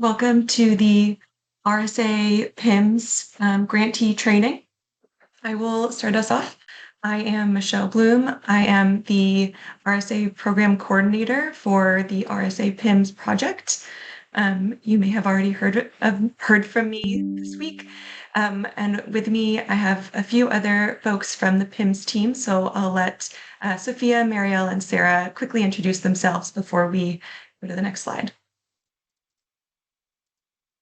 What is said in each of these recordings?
Welcome to the RSA PIMS grantee training. I will start us off. I am Michelle Bloom. I am the RSA program coordinator for the RSA PIMS project. You may have already heard from me this week. And with me, I have a few other folks from the PIMS team. So I'll let Sophia, Marielle, and Sarah quickly introduce themselves before we go to the next slide.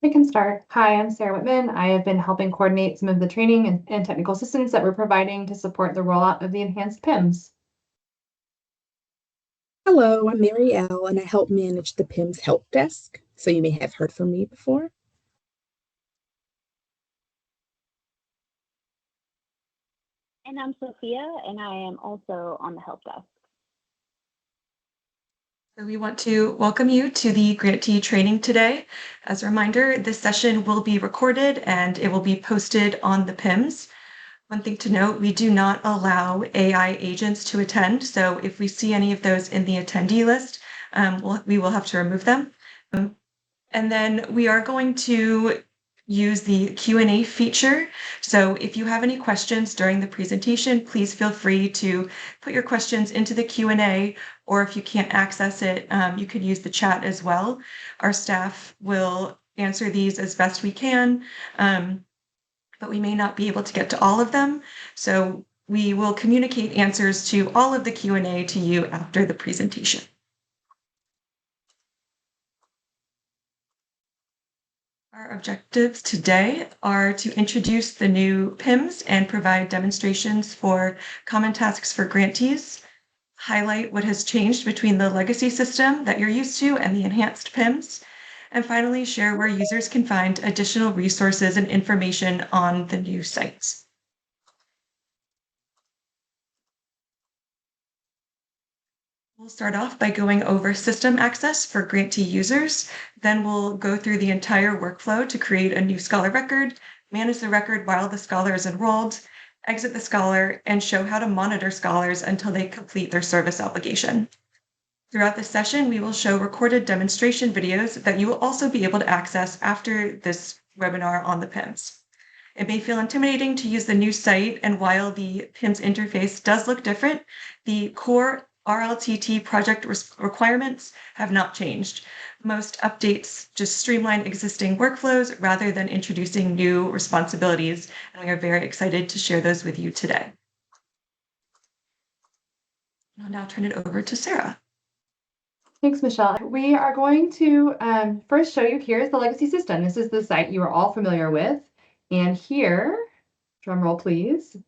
I can start. Hi, I'm Sarah Whitman. I have been helping coordinate some of the training and technical assistance that we're providing to support the rollout of the enhanced PIMS. Hello, I'm Marielle, and I help manage the PIMS help desk, so you may have heard from me before. And I'm Sophia, and I am also on the help desk. So we want to welcome you to the grantee training today. As a reminder, this session will be recorded and it will be posted on the PIMS. One thing to note, we do not allow AI agents to attend. So if we see any of those in the attendee list, we will have to remove them. And then we are going to use the Q&A feature. So if you have any questions during the presentation, please feel free to put your questions into the Q&A, or if you can't access it, you could use the chat as well. Our staff will answer these as best we can, but we may not be able to get to all of them. So we will communicate answers to all of the Q&A to you after the presentation. Our objectives today are to introduce the new PIMS and provide demonstrations for common tasks for grantees, highlight what has changed between the legacy system that you're used to and the enhanced PIMS, and finally share where users can find additional resources and information on the new sites. We'll start off by going over system access for grantee users. Then we'll go through the entire workflow to create a new scholar record, manage the record while the scholar is enrolled, exit the scholar, and show how to monitor scholars until they complete their service obligation. Throughout this session, we will show recorded demonstration videos that you will also be able to access after this webinar on the PIMS. It may feel intimidating to use the new site, and while the PIMS interface does look different, the core RLTT project requirements have not changed. Most updates just streamline existing workflows rather than introducing new responsibilities, and we are very excited to share those with you today. I'll now turn it over to Sarah. Thanks, Michelle. We are going to first show you, here's the legacy system. This is the site you are all familiar with. And here, drum roll please,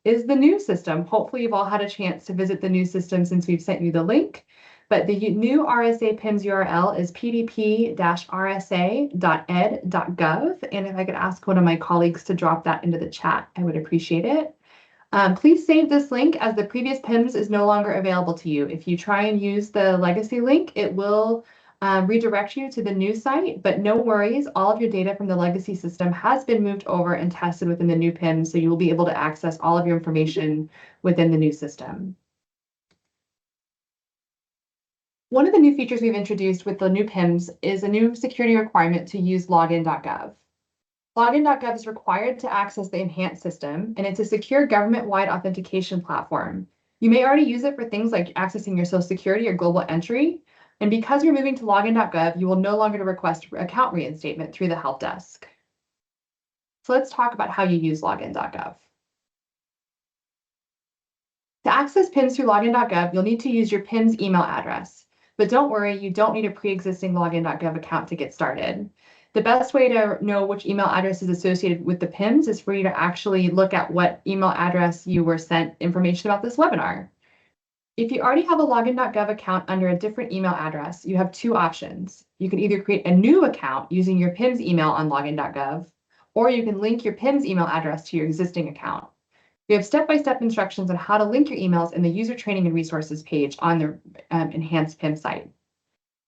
is the new system. Hopefully you've all had a chance to visit the new system since we've sent you the link. But the new RSA PIMS URL is pdp-rsa.ed.gov. And if I could ask one of my colleagues to drop that into the chat, I would appreciate it. Please save this link as the previous PIMS is no longer available to you. If you try and use the legacy link, it will redirect you to the new site, but no worries, all of your data from the legacy system has been moved over and tested within the new PIMS, so you will be able to access all of your information within the new system. One of the new features we've introduced with the new PIMS is a new security requirement to use login.gov. Login.gov is required to access the enhanced system, and it's a secure government-wide authentication platform. You may already use it for things like accessing your Social Security or global entry. And because you're moving to login.gov, you will no longer request account reinstatement through the help desk. So let's talk about how you use login.gov. To access PIMS through login.gov, you'll need to use your PIMS email address. But don't worry, you don't need a pre-existing login.gov account to get started. The best way to know which email address is associated with the PIMS is for you to actually look at what email address you were sent information about this webinar. If you already have a login.gov account under a different email address, you have two options. You can either create a new account using your PIMS email on login.gov, or you can link your PIMS email address to your existing account. We have step-by-step instructions on how to link your emails in the user training and resources page on the enhanced PIMS site.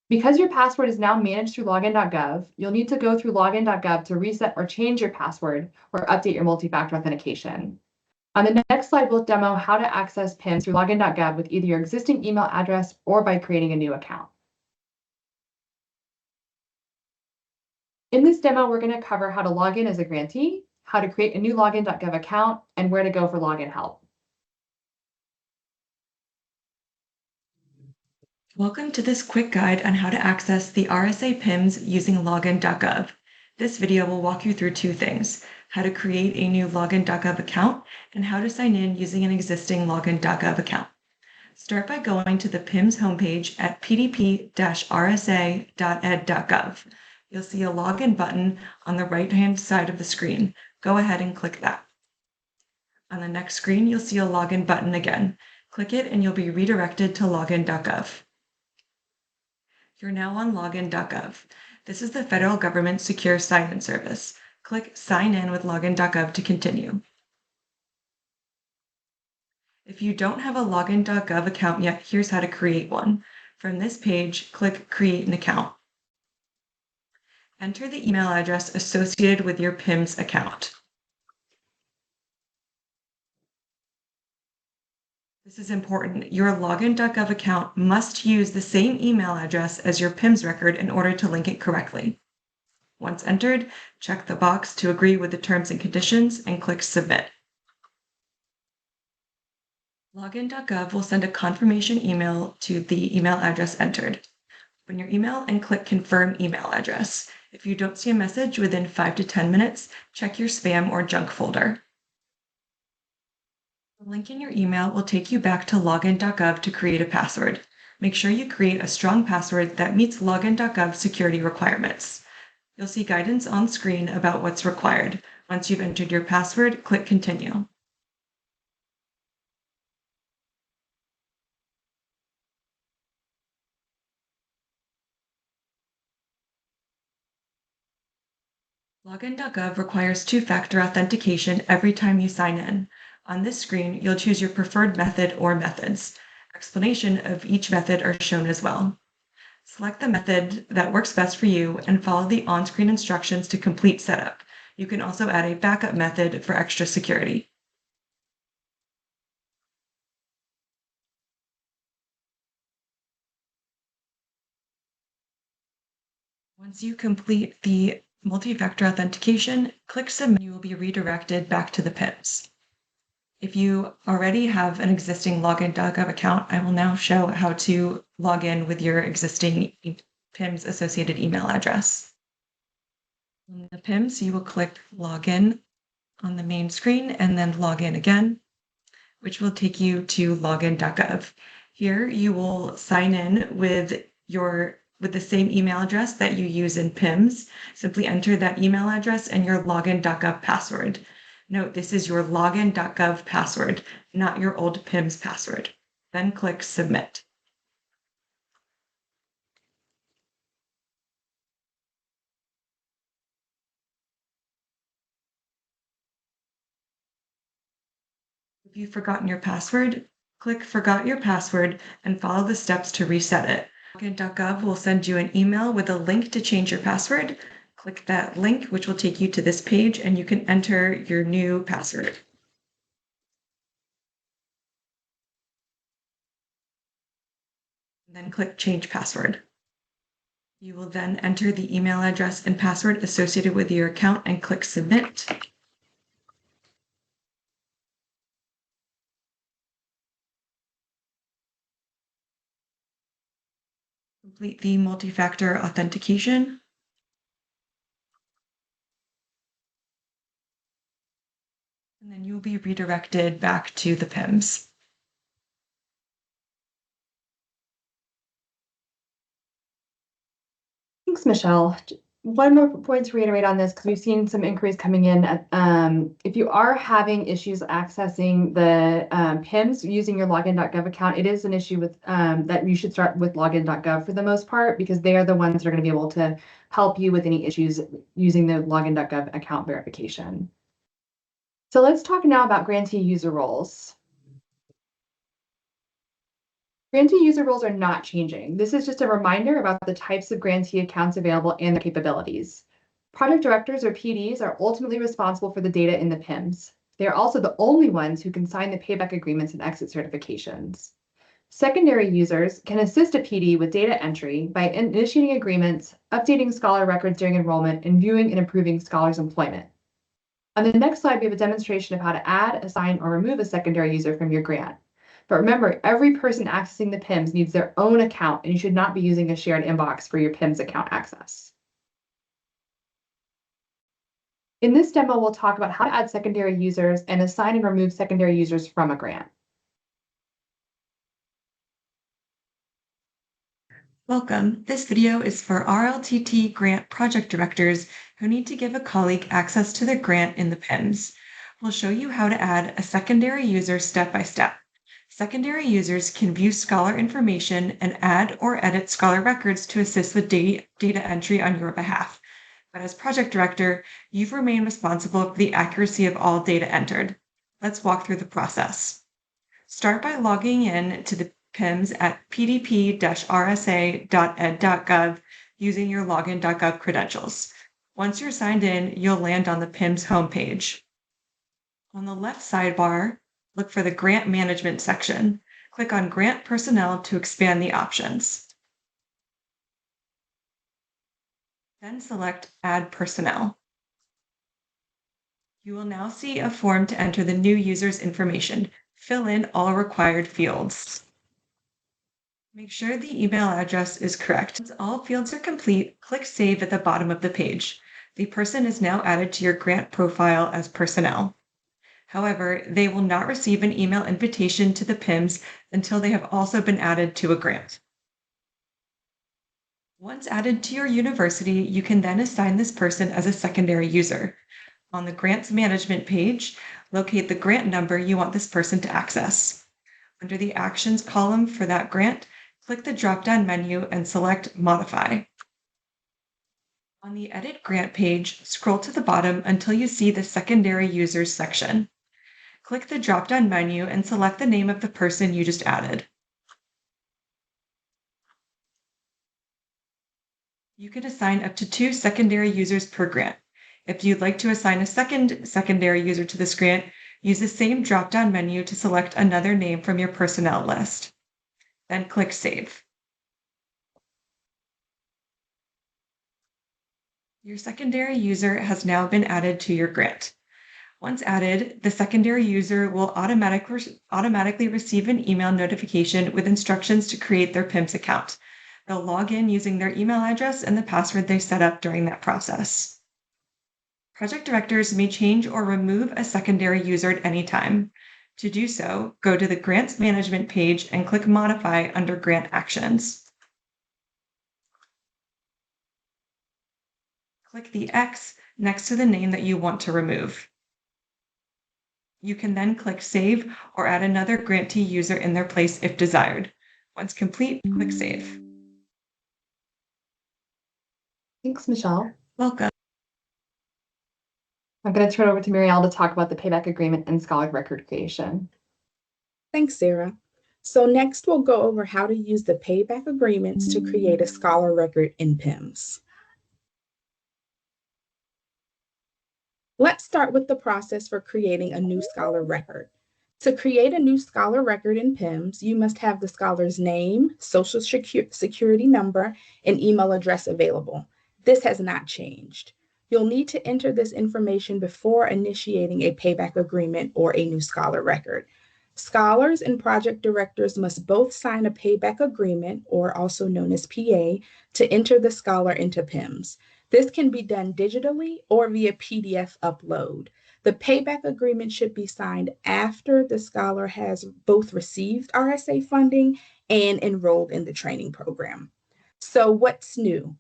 Because your password is now managed through login.gov, you'll need to go through login.gov to reset or change your password or update your multi-factor authentication. On the next slide, we'll demo how to access PIMS through login.gov with either your existing email address or by creating a new account. In this demo, we're going to cover how to log in as a grantee, how to create a new login.gov account, and where to go for login help. Welcome to this quick guide on how to access the RSA PIMS using login.gov. This video will walk you through two things: how to create a new login.gov account and how to sign in using an existing login.gov account. Start by going to the PIMS homepage at pdp-rsa.ed.gov. You'll see a login button on the right-hand side of the screen. Go ahead and click that. On the next screen, you'll see a login button again. Click it and you'll be redirected to login.gov. You're now on login.gov. This is the federal government secure sign-in service. Click Sign in with login.gov to continue. If you don't have a login.gov account yet, here's how to create one. From this page, click Create an Account. Enter the email address associated with your PIMS account. This is important. Your login.gov account must use the same email address as your PIMS record in order to link it correctly. Once entered, check the box to agree with the terms and conditions and click Submit. Login.gov will send a confirmation email to the email address entered. Open your email and click Confirm Email Address. If you don't see a message within 5 to 10 minutes, check your spam or junk folder. The link in your email will take you back to login.gov to create a password. Make sure you create a strong password that meets login.gov security requirements. You'll see guidance on screen about what's required. Once you've entered your password, click Continue. Login.gov requires two-factor authentication every time you sign in. On this screen, you'll choose your preferred method or methods. Explanation of each method are shown as well. Select the method that works best for you and follow the on-screen instructions to complete setup. You can also add a backup method for extra security. Once you complete the multi-factor authentication, click Submit. You will be redirected back to the PIMS. If you already have an existing login.gov account, I will now show how to log in with your existing PIMS associated email address. In the PIMS, you will click Login on the main screen and then Login again, which will take you to login.gov. Here, you will sign in with the same email address that you use in PIMS. Simply enter that email address and your login.gov password. Note, this is your login.gov password, not your old PIMS password. Then click Submit. If you've forgotten your password, click Forgot Your Password and follow the steps to reset it. Login.gov will send you an email with a link to change your password. Click that link, which will take you to this page, and you can enter your new password. Then click Change Password. You will then enter the email address and password associated with your account and click Submit. Complete the multi-factor authentication. And then you'll be redirected back to the PIMS. Thanks, Michelle. One more point to reiterate on this, because we've seen some inquiries coming in. If you are having issues accessing the PIMS using your login.gov account, it is an issue with that you should start with login.gov for the most part, because they are the ones that are going to be able to help you with any issues using the login.gov account verification. So let's talk now about grantee user roles. Grantee user roles are not changing. This is just a reminder about the types of grantee accounts available and their capabilities. Project directors, or PDs, are ultimately responsible for the data in the PIMS. They are also the only ones who can sign the payback agreements and exit certifications. Secondary users can assist a PD with data entry by initiating agreements, updating scholar records during enrollment, and viewing and improving scholars' employment. On the next slide, we have a demonstration of how to add, assign, or remove a secondary user from your grant. But remember, every person accessing the PIMS needs their own account, and you should not be using a shared inbox for your PIMS account access. In this demo, we'll talk about how to add secondary users and assign and remove secondary users from a grant. Welcome. This video is for RLTT grant project directors who need to give a colleague access to their grant in the PIMS. We'll show you how to add a secondary user step by step. Secondary users can view scholar information and add or edit scholar records to assist with data entry on your behalf. But as project director, you've remained responsible for the accuracy of all data entered. Let's walk through the process. Start by logging in to the PIMS at pdp-rsa.ed.gov using your login.gov credentials. Once you're signed in, you'll land on the PIMS homepage. On the left sidebar, look for the Grant Management section. Click on Grant Personnel to expand the options. Then select Add Personnel. You will now see a form to enter the new user's information. Fill in all required fields. Make sure the email address is correct. Once all fields are complete, click Save at the bottom of the page. The person is now added to your grant profile as personnel. However, they will not receive an email invitation to the PIMS until they have also been added to a grant. Once added to your university, you can then assign this person as a secondary user. On the Grants Management page, locate the grant number you want this person to access. Under the Actions column for that grant, click the drop-down menu and select Modify. On the Edit Grant page, scroll to the bottom until you see the Secondary Users section. Click the drop-down menu and select the name of the person you just added. You can assign up to 2 secondary users per grant. If you'd like to assign a second secondary user to this grant, use the same drop-down menu to select another name from your personnel list. Then click Save. Your secondary user has now been added to your grant. Once added, the secondary user will automatically receive an email notification with instructions to create their PIMS account. They'll log in using their email address and the password they set up during that process. Project directors may change or remove a secondary user at any time. To do so, go to the Grants Management page and click Modify under Grant Actions. Click the X next to the name that you want to remove. You can then click Save or add another grantee user in their place if desired. Once complete, click Save. Thanks, Michelle. Welcome. I'm going to turn over to Marielle to talk about the payback agreement and scholar record creation. Thanks, Sarah. So next we'll go over how to use the payback agreements to create a scholar record in PIMS. Let's start with the process for creating a new scholar record. To create a new scholar record in PIMS, you must have the scholar's name, social security number, and email address available. This has not changed. You'll need to enter this information before initiating a payback agreement or a new scholar record. Scholars and project directors must both sign a payback agreement, or also known as PA, to enter the scholar into PIMS. This can be done digitally or via PDF upload. The payback agreement should be signed after the scholar has both received RSA funding and enrolled in the training program. So what's new?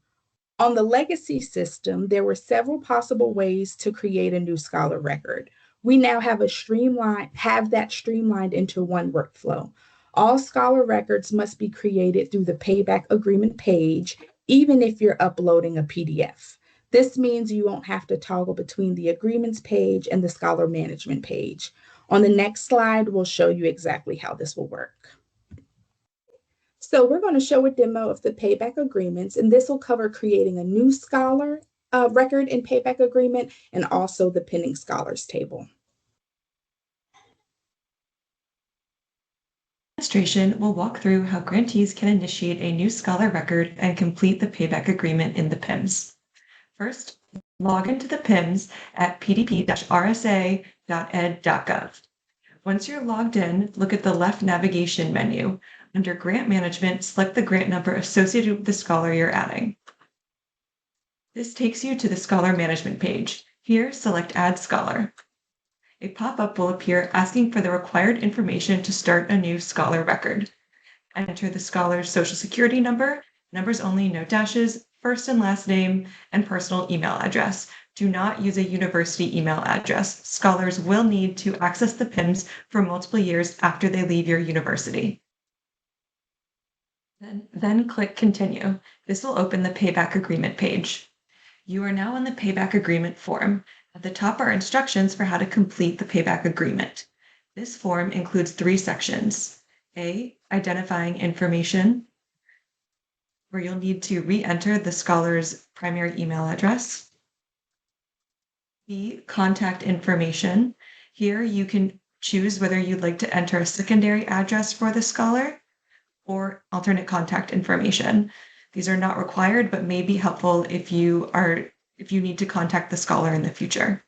On the legacy system, there were several possible ways to create a new scholar record. We now have that streamlined into one workflow. All scholar records must be created through the payback agreement page, even if you're uploading a PDF. This means you won't have to toggle between the agreements page and the scholar management page. On the next slide, we'll show you exactly how this will work. So we're going to show a demo of the payback agreements, and this will cover creating a new scholar record in payback agreement and also the pending scholars table. demonstration, we'll walk through how grantees can initiate a new scholar record and complete the payback agreement in the PIMS. First, log into the PIMS at pdp-rsa.ed.gov. Once you're logged in, look at the left navigation menu. Under Grant Management, select the grant number associated with the scholar you're adding. This takes you to the Scholar Management page. Here, select Add Scholar. A pop-up will appear asking for the required information to start a new scholar record. Enter the scholar's social security number, numbers only, no dashes, first and last name, and personal email address. Do not use a university email address. Scholars will need to access the PIMS for multiple years after they leave your university. Then click Continue. This will open the Payback Agreement page. You are now on the Payback Agreement form. At the top are instructions for how to complete the payback agreement. This form includes 3 sections. A, identifying information, where you'll need to re-enter the scholar's primary email address. B, contact information. Here you can choose whether you'd like to enter a secondary address for the scholar or alternate contact information. These are not required, but may be helpful if you need to contact the scholar in the future.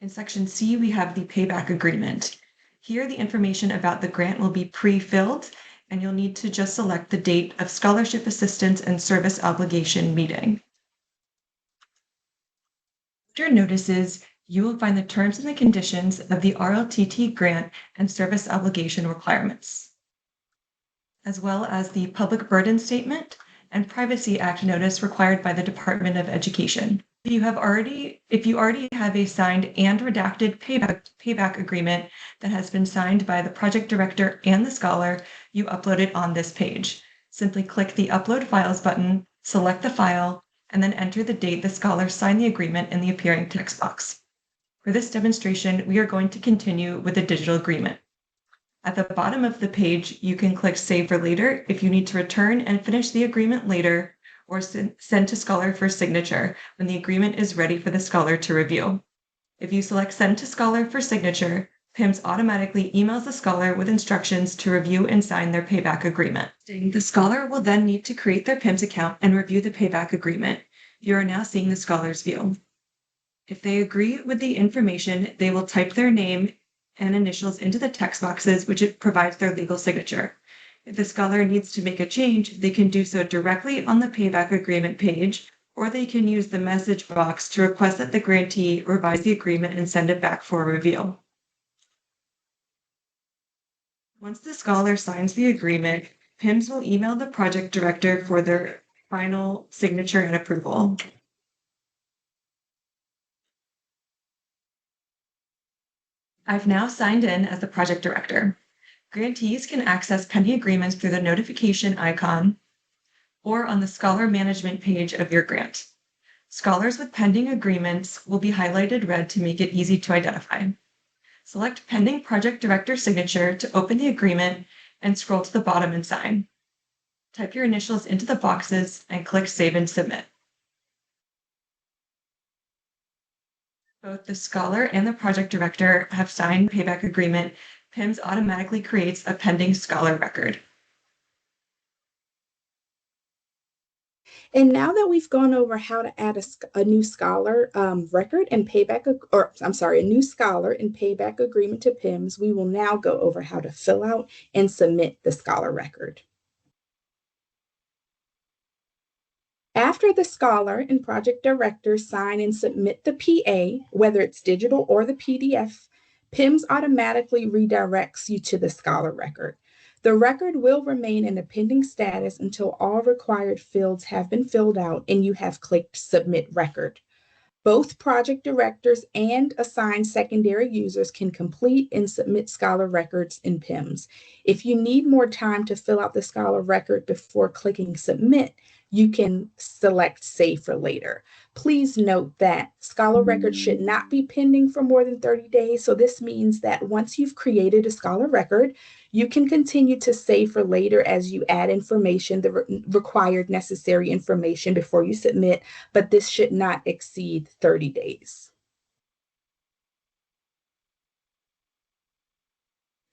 In section C, we have the payback agreement. Here, the information about the grant will be pre-filled, and you'll need to just select the date of scholarship assistance and service obligation meeting. Under Notices, you will find the terms and the conditions of the RLTT grant and service obligation requirements, as well as the public burden statement and Privacy Act notice required by the Department of Education. If you already have a signed and redacted payback agreement that has been signed by the project director and the scholar, you upload it on this page. Simply click the Upload Files button, select the file, and then enter the date the scholar signed the agreement in the appearing text box. For this demonstration, we are going to continue with the digital agreement. At the bottom of the page, you can click Save for Later if you need to return and finish the agreement later, or send to scholar for signature when the agreement is ready for the scholar to review. If you select Send to Scholar for signature, PIMS automatically emails the scholar with instructions to review and sign their payback agreement. The scholar will then need to create their PIMS account and review the payback agreement. You are now seeing the scholar's view. If they agree with the information, they will type their name and initials into the text boxes, which it provides their legal signature. If the scholar needs to make a change, they can do so directly on the payback agreement page, or they can use the message box to request that the grantee revise the agreement and send it back for review. Once the scholar signs the agreement, PIMS will email the project director for their final signature and approval. I've now signed in as the project director. Grantees can access pending agreements through the notification icon or on the Scholar Management page of your grant. Scholars with pending agreements will be highlighted red to make it easy to identify. Select Pending Project Director Signature to open the agreement and scroll to the bottom and sign. Type your initials into the boxes and click Save and Submit. Both the scholar and the project director have signed the payback agreement. PIMS automatically creates a pending scholar record. And now that we've gone over how to add a new scholar record and a new scholar and payback agreement to PIMS, we will now go over how to fill out and submit the scholar record. After the scholar and project director sign and submit the PA, whether it's digital or the PDF, PIMS automatically redirects you to the scholar record. The record will remain in a pending status until all required fields have been filled out and you have clicked Submit Record. Both project directors and assigned secondary users can complete and submit scholar records in PIMS. If you need more time to fill out the scholar record before clicking Submit, you can select Save for Later. Please note that scholar records should not be pending for more than 30 days. So this means that once you've created a scholar record, you can continue to save for later as you add information, the required necessary information before you submit, but this should not exceed 30 days.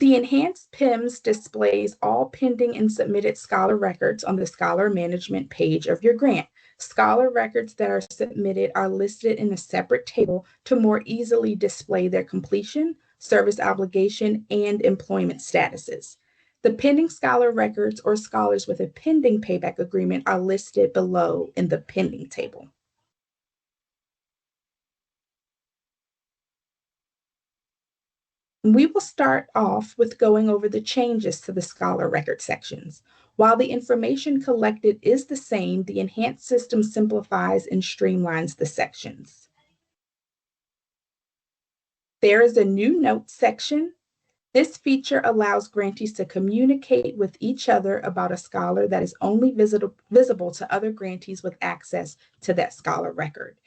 The enhanced PIMS displays all pending and submitted scholar records on the scholar management page of your grant. Scholar records that are submitted are listed in a separate table to more easily display their completion, service obligation, and employment statuses. The pending scholar records or scholars with a pending payback agreement are listed below in the pending table. We will start off with going over the changes to the scholar record sections. While the information collected is the same, the enhanced system simplifies and streamlines the sections. There is a new notes section. This feature allows grantees to communicate with each other about a scholar that is only visible to other grantees with access to that scholar record.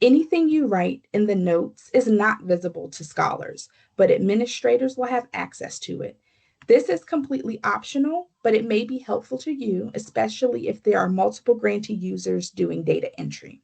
Anything you write in the notes is not visible to scholars, but administrators will have access to it. This is completely optional, but it may be helpful to you, especially if there are multiple grantee users doing data entry.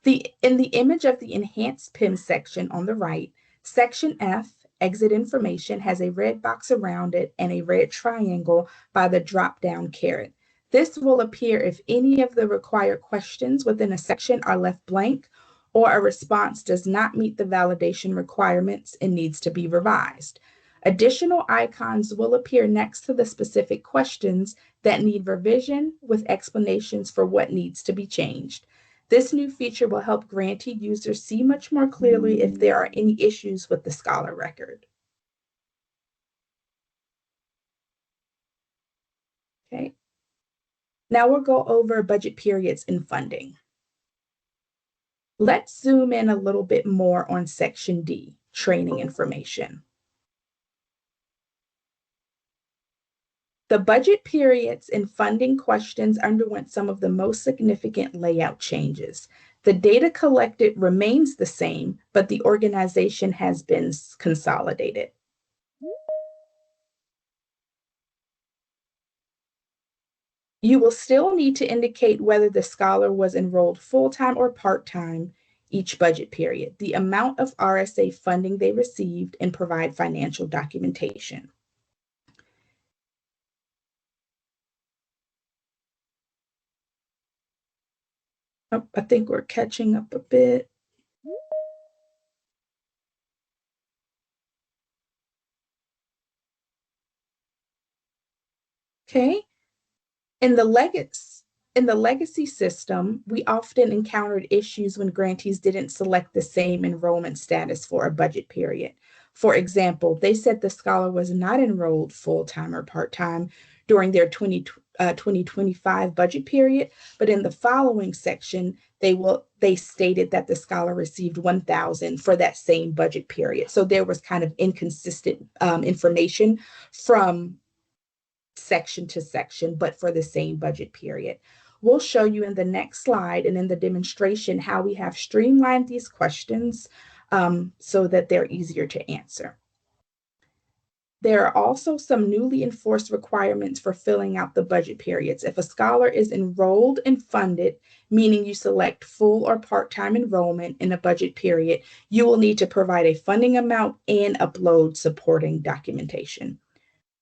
In the image of the enhanced PIMS section on the right, section F, exit information, has a red box around it and a red triangle by the drop-down caret. This will appear if any of the required questions within a section are left blank or a response does not meet the validation requirements and needs to be revised. Additional icons will appear next to the specific questions that need revision with explanations for what needs to be changed. This new feature will help grantee users see much more clearly if there are any issues with the scholar record. Okay. Now we'll go over budget periods and funding. Let's zoom in a little bit more on section D, training information. The budget periods and funding questions underwent some of the most significant layout changes. The data collected remains the same, but the organization has been consolidated. You will still need to indicate whether the scholar was enrolled full-time or part-time each budget period, the amount of RSA funding they received, and provide financial documentation. Oh, I think we're catching up a bit. Okay. In the legacy system, we often encountered issues when grantees didn't select the same enrollment status for a budget period. For example, they said the scholar was not enrolled full-time or part-time during their 2025 budget period, but in the following section, they stated that the scholar received $1,000 for that same budget period. So there was kind of inconsistent information from section to section, but for the same budget period. We'll show you in the next slide and in the demonstration how we have streamlined these questions so that they're easier to answer. There are also some newly enforced requirements for filling out the budget periods. If a scholar is enrolled and funded, meaning you select full or part-time enrollment in a budget period, you will need to provide a funding amount and upload supporting documentation.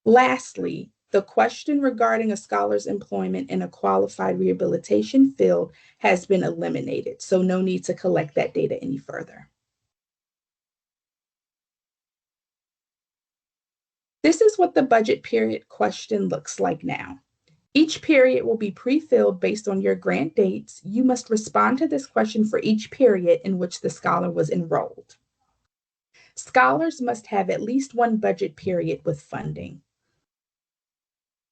Lastly, the question regarding a scholar's employment in a qualified rehabilitation field has been eliminated, so no need to collect that data any further. This is what the budget period question looks like now. Each period will be pre-filled based on your grant dates. You must respond to this question for each period in which the scholar was enrolled. Scholars must have at least one budget period with funding.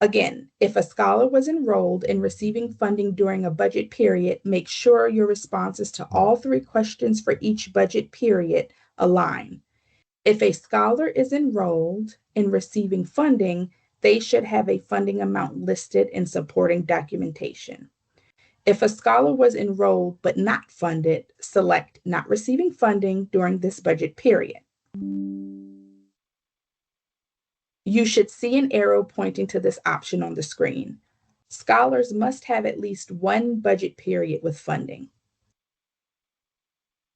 Again, if a scholar was enrolled and receiving funding during a budget period, make sure your responses to all three questions for each budget period align. If a scholar is enrolled and receiving funding, they should have a funding amount listed in supporting documentation. If a scholar was enrolled but not funded, select not receiving funding during this budget period. You should see an arrow pointing to this option on the screen. Scholars must have at least one budget period with funding.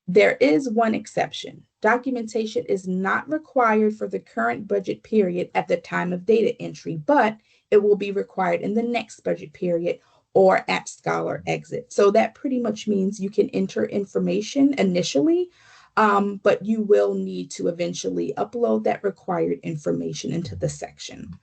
There is one exception. Documentation is not required for the current budget period at the time of data entry, but it will be required in the next budget period or at scholar exit. So that pretty much means you can enter information initially, but you will need to eventually upload that required information into the section.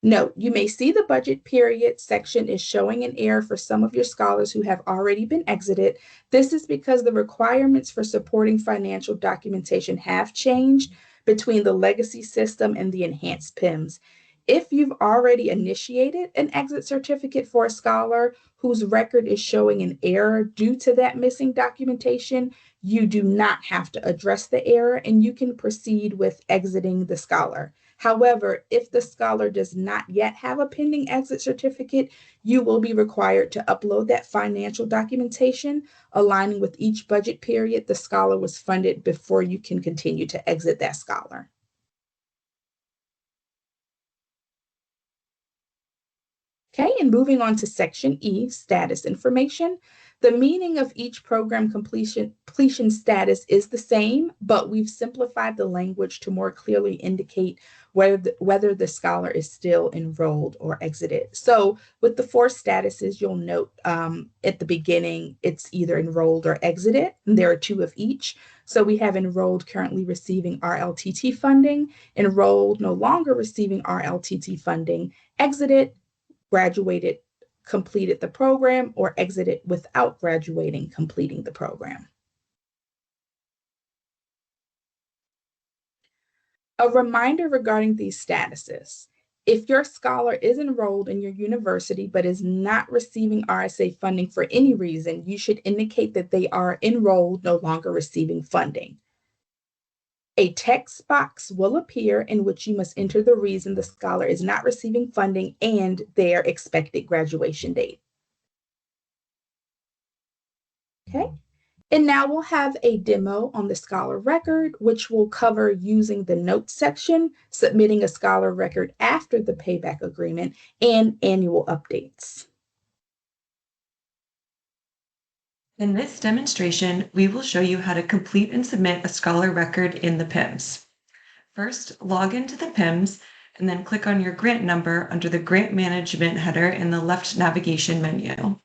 Note, you may see the budget period section is showing an error for some of your scholars who have already been exited. This is because the requirements for supporting financial documentation have changed between the legacy system and the enhanced PIMS. If you've already initiated an exit certificate for a scholar whose record is showing an error due to that missing documentation, you do not have to address the error and you can proceed with exiting the scholar. However, if the scholar does not yet have a pending exit certificate, you will be required to upload that financial documentation aligning with each budget period the scholar was funded before you can continue to exit that scholar. Okay, and moving on to Section E, status information. The meaning of each program completion status is the same, but we've simplified the language to more clearly indicate whether the scholar is still enrolled or exited. So with the 4 statuses, you'll note at the beginning, it's either enrolled or exited, and there are 2 of each. So we have enrolled currently receiving RLTT funding, enrolled no longer receiving RLTT funding, exited, graduated, completed the program, or exited without graduating, completing the program. A reminder regarding these statuses. If your scholar is enrolled in your university but is not receiving RSA funding for any reason, you should indicate that they are enrolled, no longer receiving funding. A text box will appear in which you must enter the reason the scholar is not receiving funding and their expected graduation date. Okay, and now we'll have a demo on the scholar record, which will cover using the notes section, submitting a scholar record after the payback agreement, and annual updates. In this demonstration, we will show you how to complete and submit a scholar record in the PIMS. First, log into the PIMS and then click on your grant number under the Grant Management header in the left navigation menu.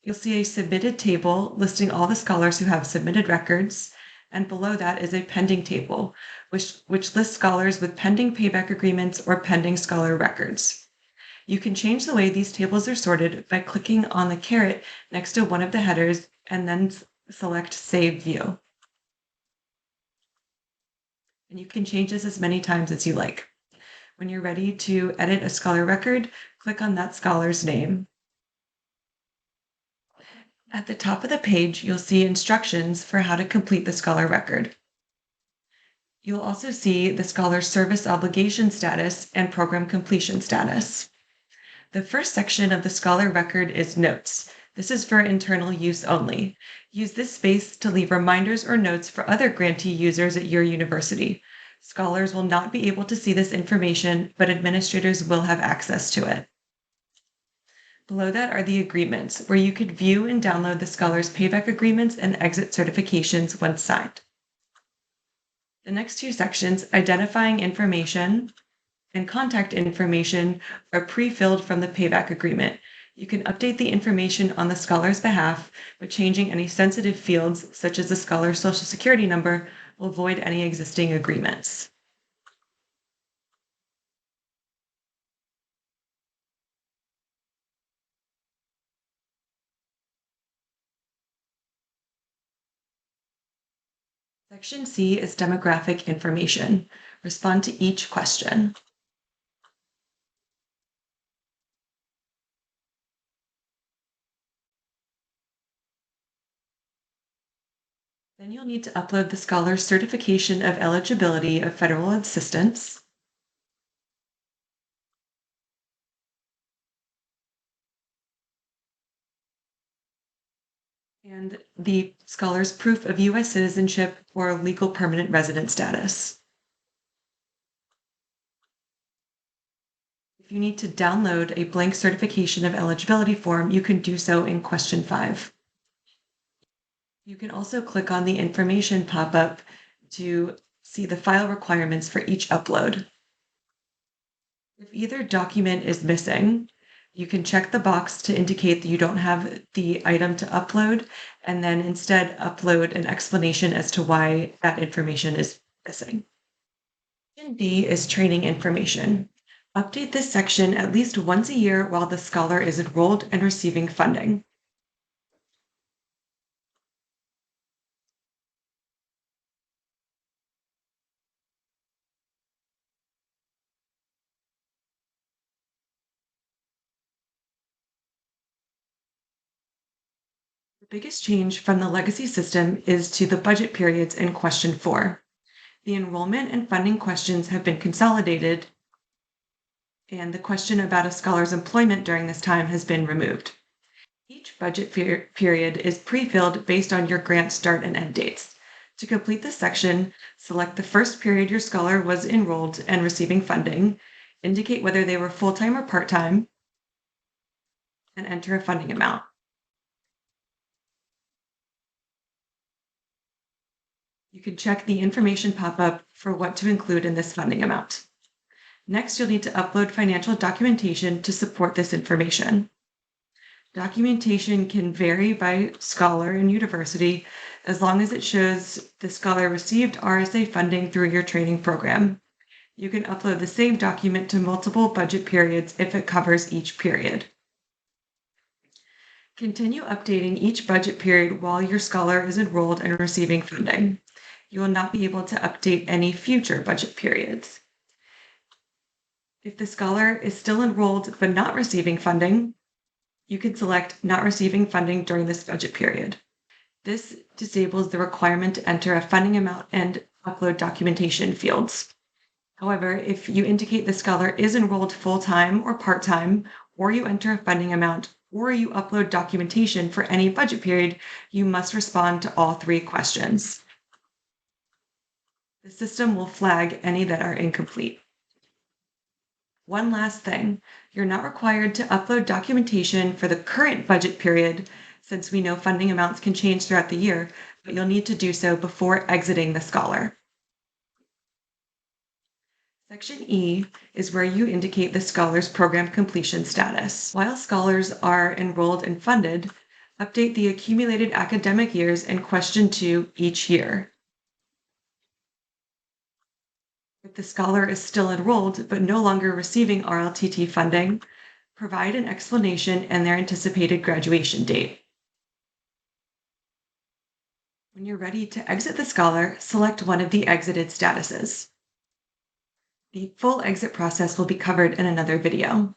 You'll see a submitted table listing all the scholars who have submitted records, and below that is a pending table, which lists scholars with pending payback agreements or pending scholar records. You can change the way these tables are sorted by clicking on the caret next to one of the headers and then select Save View. And you can change this as many times as you like. When you're ready to edit a scholar record, click on that scholar's name. At the top of the page, you'll see instructions for how to complete the scholar record. You'll also see the scholar's service obligation status and program completion status. The first section of the scholar record is notes. This is for internal use only. Use this space to leave reminders or notes for other grantee users at your university. Scholars will not be able to see this information, but administrators will have access to it. Below that are the agreements, where you could view and download the scholar's payback agreements and exit certifications once signed. The next 2 sections, identifying information and contact information, are pre-filled from the payback agreement. You can update the information on the scholar's behalf, but changing any sensitive fields, such as the scholar's social security number, will void any existing agreements. Section C is demographic information. Respond to each question. Then you'll need to upload the scholar's certification of eligibility of federal assistance, and the scholar's proof of U.S. citizenship or legal permanent resident status. If you need to download a blank certification of eligibility form, you can do so in question 5. You can also click on the information pop-up to see the file requirements for each upload. If either document is missing, you can check the box to indicate that you don't have the item to upload, and then instead upload an explanation as to why that information is missing. Section B is training information. Update this section at least once a year while the scholar is enrolled and receiving funding. The biggest change from the legacy system is to the budget periods in question 4. The enrollment and funding questions have been consolidated, and the question about a scholar's employment during this time has been removed. Each budget period is pre-filled based on your grant start and end dates. To complete this section, select the first period your scholar was enrolled and receiving funding, indicate whether they were full-time or part-time, and enter a funding amount. You can check the information pop-up for what to include in this funding amount. Next, you'll need to upload financial documentation to support this information. Documentation can vary by scholar and university as long as it shows the scholar received RSA funding through your training program. You can upload the same document to multiple budget periods if it covers each period. Continue updating each budget period while your scholar is enrolled and receiving funding. You will not be able to update any future budget periods. If the scholar is still enrolled but not receiving funding, you can select not receiving funding during this budget period. This disables the requirement to enter a funding amount and upload documentation fields. However, if you indicate the scholar is enrolled full-time or part-time, or you enter a funding amount, or you upload documentation for any budget period, you must respond to all 3 questions. The system will flag any that are incomplete. One last thing, you're not required to upload documentation for the current budget period since we know funding amounts can change throughout the year, but you'll need to do so before exiting the scholar. Section E is where you indicate the scholar's program completion status. While scholars are enrolled and funded, update the accumulated academic years in question 2 each year. If the scholar is still enrolled but no longer receiving RLTT funding, provide an explanation and their anticipated graduation date. When you're ready to exit the scholar, select one of the exited statuses. The full exit process will be covered in another video.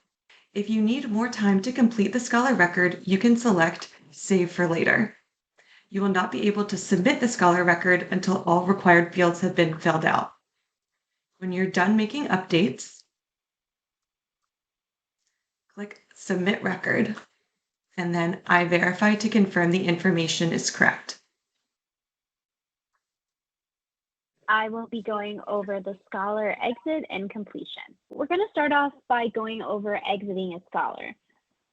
If you need more time to complete the scholar record, you can select Save for Later. You will not be able to submit the scholar record until all required fields have been filled out. When you're done making updates, click Submit Record, and then I verify to confirm the information is correct. I will be going over the scholar exit and completion. We're going to start off by going over exiting a scholar.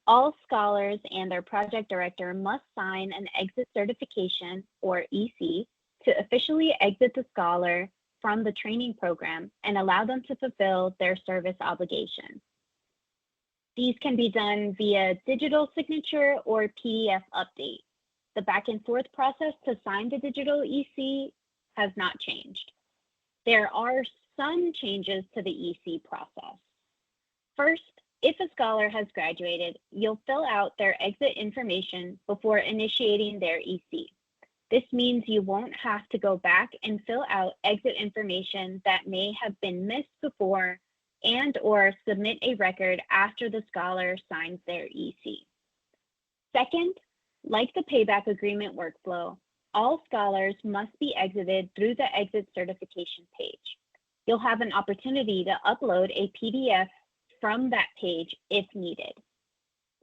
All scholars and their project director must sign an exit certification, or EC, to officially exit the scholar from the training program and allow them to fulfill their service obligations. These can be done via digital signature or PDF update. The back and forth process to sign the digital EC has not changed. There are some changes to the EC process. First, if a scholar has graduated, you'll fill out their exit information before initiating their EC. This means you won't have to go back and fill out exit information that may have been missed before and/or submit a record after the scholar signs their EC. Second, like the payback agreement workflow, all scholars must be exited through the exit certification page. You'll have an opportunity to upload a PDF from that page if needed.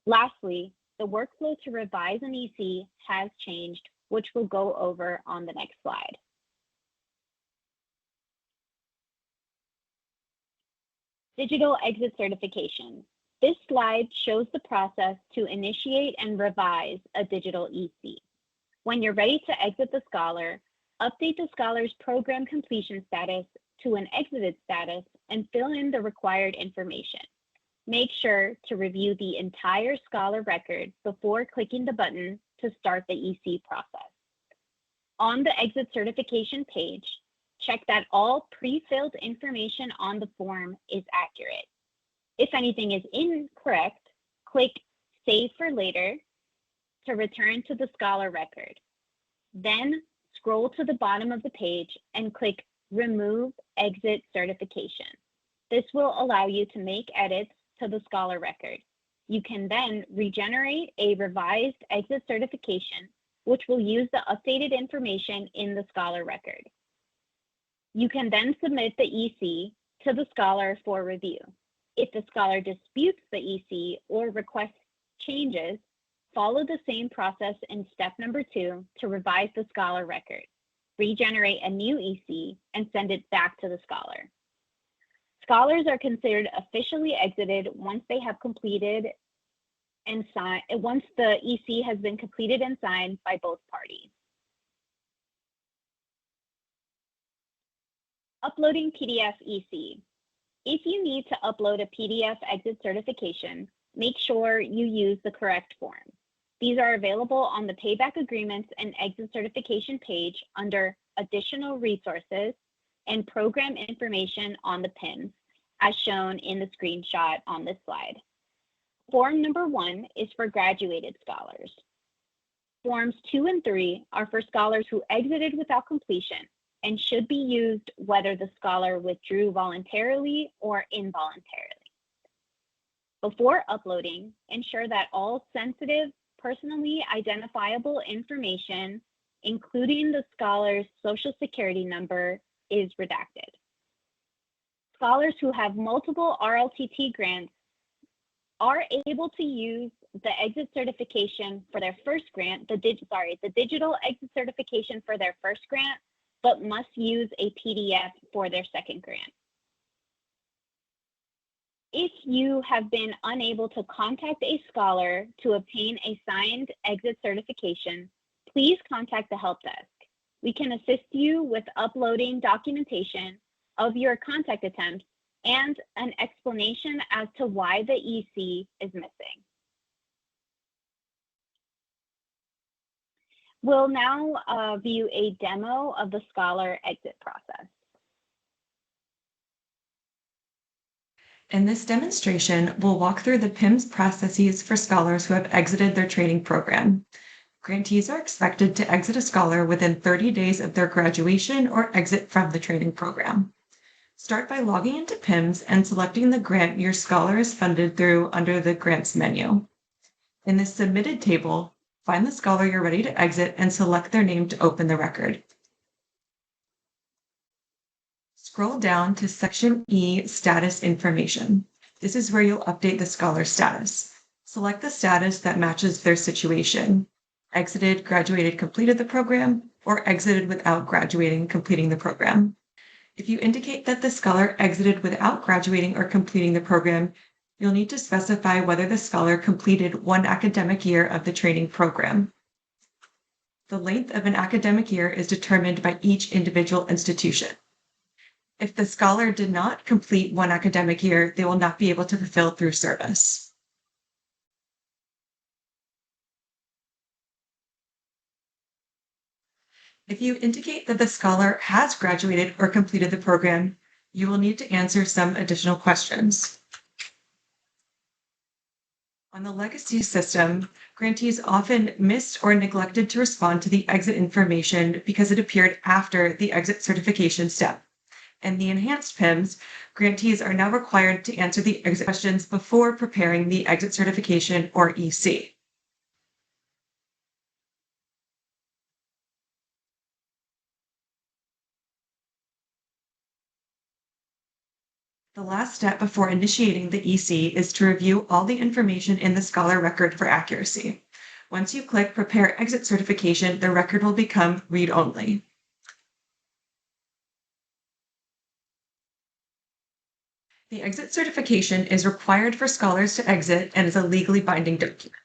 Lastly, the workflow to revise an EC has changed, which we'll go over on the next slide. Digital exit certification. This slide shows the process to initiate and revise a digital EC. When you're ready to exit the scholar, update the scholar's program completion status to an exited status and fill in the required information. Make sure to review the entire scholar record before clicking the button to start the EC process. On the exit certification page, check that all pre-filled information on the form is accurate. If anything is incorrect, click Save for Later to return to the scholar record. Then scroll to the bottom of the page and click Remove Exit Certification. This will allow you to make edits to the scholar record. You can then regenerate a revised exit certification, which will use the updated information in the scholar record. You can then submit the EC to the scholar for review. If the scholar disputes the EC or requests changes, follow the same process in step number 2 to revise the scholar record. Regenerate a new EC and send it back to the scholar. Scholars are considered officially exited once they have completed and signed, once the EC has been completed and signed by both parties. Uploading PDF EC. If you need to upload a PDF exit certification, make sure you use the correct form. These are available on the Payback Agreements and Exit Certification page under Additional Resources and Program Information on the PIMS, as shown in the screenshot on this slide. Form number 1 is for graduated scholars. Forms 2 and 3 are for scholars who exited without completion and should be used whether the scholar withdrew voluntarily or involuntarily. Before uploading, ensure that all sensitive, personally identifiable information, including the scholar's Social Security number, is redacted. Scholars who have multiple RLTT grants are able to use the exit certification for their first grant, the digital exit certification for their first grant, but must use a PDF for their second grant. If you have been unable to contact a scholar to obtain a signed exit certification, please contact the help desk. We can assist you with uploading documentation of your contact attempts and an explanation as to why the EC is missing. We'll now view a demo of the scholar exit process. In this demonstration, we'll walk through the PIMS processes for scholars who have exited their training program. Grantees are expected to exit a scholar within 30 days of their graduation or exit from the training program. Start by logging into PIMS and selecting the grant your scholar is funded through under the Grants menu. In the Submitted table, find the scholar you're ready to exit and select their name to open the record. Scroll down to Section E, Status Information. This is where you'll update the scholar's status. Select the status that matches their situation: exited, graduated, completed the program, or exited without graduating, completing the program. If you indicate that the scholar exited without graduating or completing the program, you'll need to specify whether the scholar completed 1 academic year of the training program. The length of an academic year is determined by each individual institution. If the scholar did not complete 1 academic year, they will not be able to fulfill through service. If you indicate that the scholar has graduated or completed the program, you will need to answer some additional questions. On the legacy system, grantees often missed or neglected to respond to the exit information because it appeared after the exit certification step. In the enhanced PIMS, grantees are now required to answer the exit questions before preparing the exit certification or EC. The last step before initiating the EC is to review all the information in the scholar record for accuracy. Once you click Prepare Exit Certification, the record will become read-only. The exit certification is required for scholars to exit and is a legally binding document.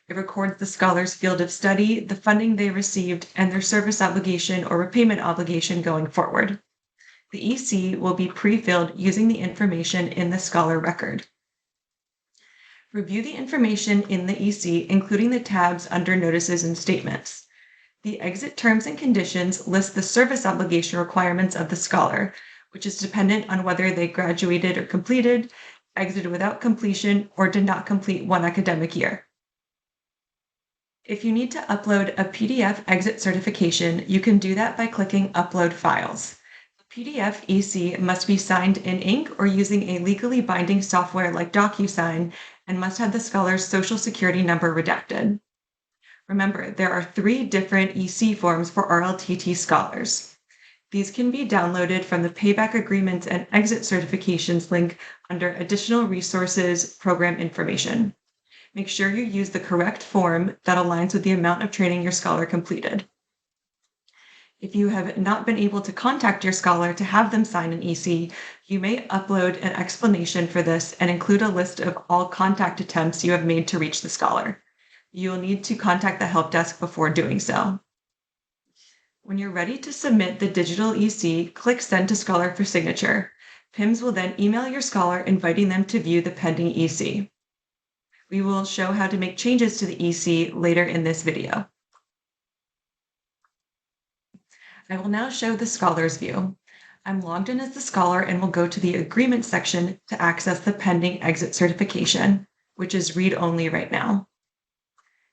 It records the scholar's field of study, the funding they received, and their service obligation or repayment obligation going forward. The EC will be pre-filled using the information in the scholar record. Review the information in the EC, including the tabs under Notices and Statements. The exit terms and conditions list the service obligation requirements of the scholar, which is dependent on whether they graduated or completed, exited without completion, or did not complete one academic year. If you need to upload a PDF exit certification, you can do that by clicking Upload Files. The PDF EC must be signed in ink or using a legally binding software like DocuSign and must have the scholar's Social Security number redacted. Remember, there are 3 different EC forms for RLTT scholars. These can be downloaded from the Payback Agreements and Exit Certifications link under Additional Resources Program Information. Make sure you use the correct form that aligns with the amount of training your scholar completed. If you have not been able to contact your scholar to have them sign an EC, you may upload an explanation for this and include a list of all contact attempts you have made to reach the scholar. You will need to contact the help desk before doing so. When you're ready to submit the digital EC, click Send to Scholar for signature. PIMS will then email your scholar inviting them to view the pending EC. We will show how to make changes to the EC later in this video. I will now show the scholar's view. I'm logged in as the scholar and will go to the Agreement section to access the pending exit certification, which is read-only right now.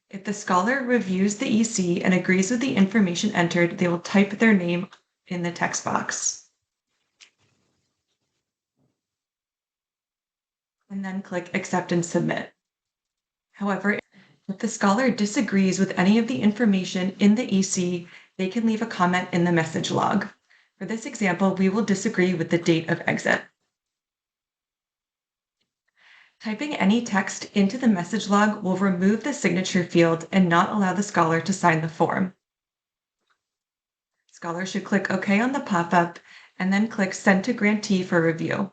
If the scholar reviews the EC and agrees with the information entered, they will type their name in the text box. And then click Accept and Submit. However, if the scholar disagrees with any of the information in the EC, they can leave a comment in the message log. For this example, we will disagree with the date of exit. Typing any text into the message log will remove the signature field and not allow the scholar to sign the form. Scholar should click OK on the pop-up and then click Send to Grantee for review.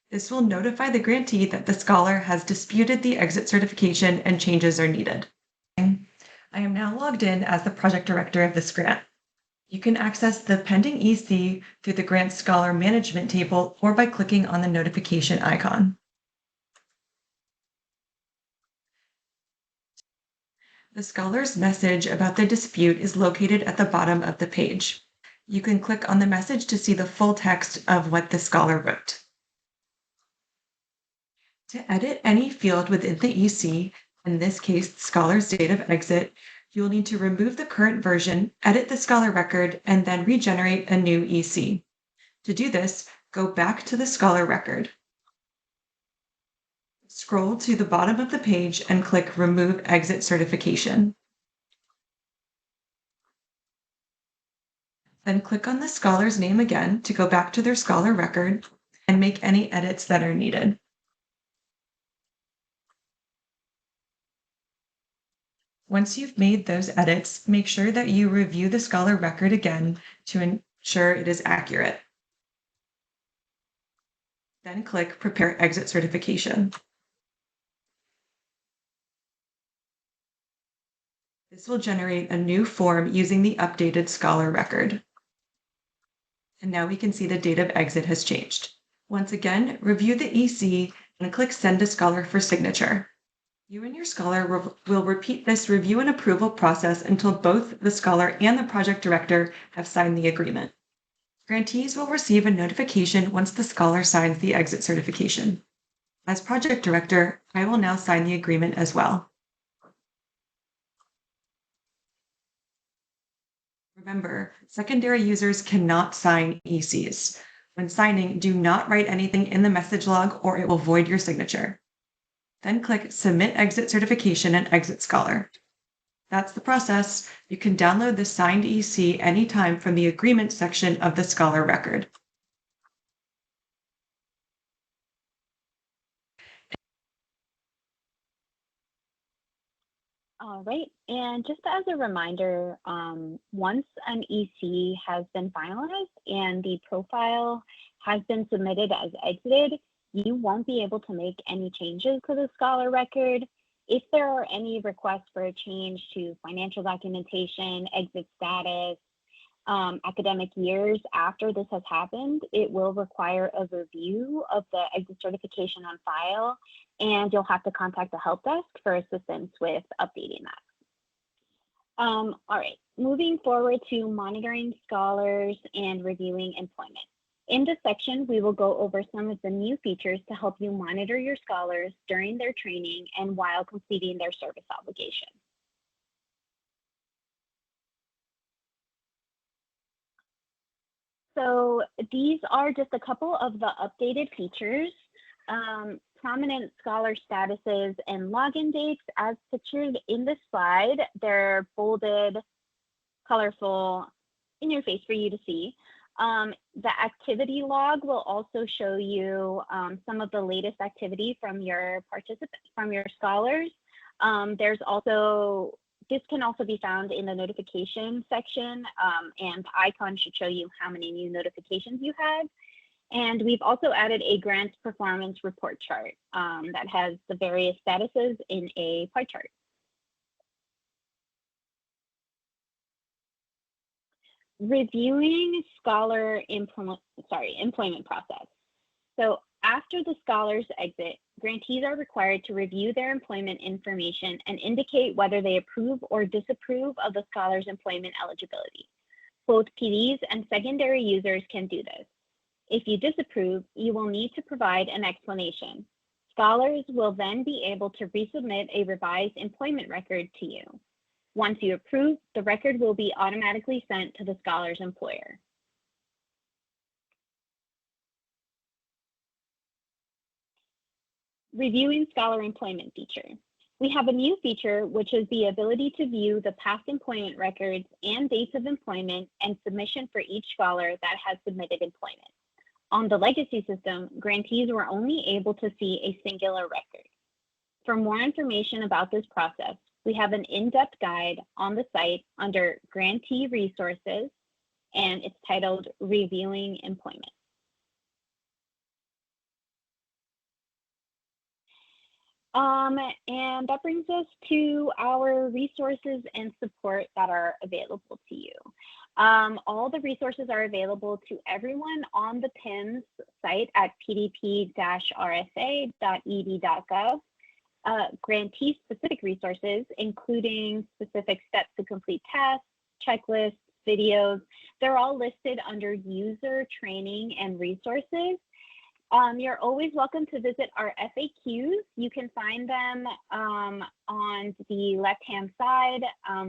This will notify the grantee that the scholar has disputed the exit certification and changes are needed. I am now logged in as the project director of this grant. You can access the pending EC through the Grant Scholar Management table or by clicking on the notification icon. The scholar's message about the dispute is located at the bottom of the page. You can click on the message to see the full text of what the scholar wrote. To edit any field within the EC, in this case, the scholar's date of exit, you will need to remove the current version, edit the scholar record, and then regenerate a new EC. To do this, go back to the scholar record. Scroll to the bottom of the page and click Remove Exit Certification. Then click on the scholar's name again to go back to their scholar record and make any edits that are needed. Once you've made those edits, make sure that you review the scholar record again to ensure it is accurate. Then click Prepare Exit Certification. This will generate a new form using the updated scholar record. And now we can see the date of exit has changed. Once again, review the EC and click Send to Scholar for signature. You and your scholar will repeat this review and approval process until both the scholar and the project director have signed the agreement. Grantees will receive a notification once the scholar signs the exit certification. As project director, I will now sign the agreement as well. Remember, secondary users cannot sign ECs. When signing, do not write anything in the message log or it will void your signature. Then click Submit Exit Certification and Exit Scholar. That's the process. You can download the signed EC anytime from the Agreement section of the Scholar record. All right, and just as a reminder, once an EC has been finalized and the profile has been submitted as exited, you won't be able to make any changes to the scholar record. If there are any requests for a change to financial documentation, exit status, academic years after this has happened, it will require a review of the exit certification on file, and you'll have to contact the help desk for assistance with updating that. All right, moving forward to monitoring scholars and reviewing employment. In this section, we will go over some of the new features to help you monitor your scholars during their training and while completing their service obligation. So these are just a couple of the updated features. Prominent scholar statuses and login dates as pictured in this slide. They're bolded, colorful, in your face for you to see. The activity log will also show you some of the latest activity from your scholars. This can also be found in the notification section, and the icon should show you how many new notifications you had. And we've also added a grant performance report chart that has the various statuses in a pie chart. Reviewing scholar employment process. So after the scholars exit, grantees are required to review their employment information and indicate whether they approve or disapprove of the scholar's employment eligibility. Both PDs and secondary users can do this. If you disapprove, you will need to provide an explanation. Scholars will then be able to resubmit a revised employment record to you. Once you approve, the record will be automatically sent to the scholar's employer. Reviewing scholar employment feature. We have a new feature, which is the ability to view the past employment records and dates of employment and submission for each scholar that has submitted employment. On the legacy system, grantees were only able to see a singular record. For more information about this process, we have an in-depth guide on the site under Grantee Resources, and it's titled Reviewing Employment. And that brings us to our resources and support that are available to you. All the resources are available to everyone on the PIMS site at pdp-rsa.ed.gov. Grantee-specific resources, including specific steps to complete tests, checklists, videos, they're all listed under user training and resources. You're always welcome to visit our FAQs. You can find them on the left-hand side.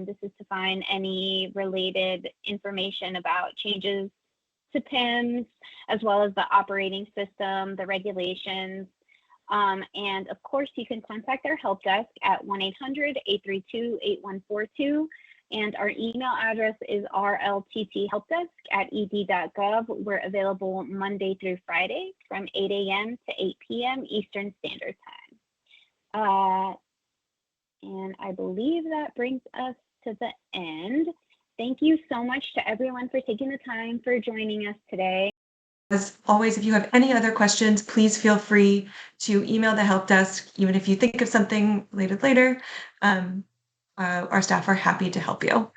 This is to find any related information about changes to PIMS, as well as the operating system, the regulations. And of course, you can contact our help desk at 1-800-832-8142. And our email address is rltthelpdesk@ed.gov. We're available Monday through Friday from 8 a.m. to 8 p.m. Eastern Standard Time. And I believe that brings us to the end. Thank you so much to everyone for taking the time for joining us today. As always, if you have any other questions, please feel free to email the help desk, even if you think of something later. Our staff are happy to help you.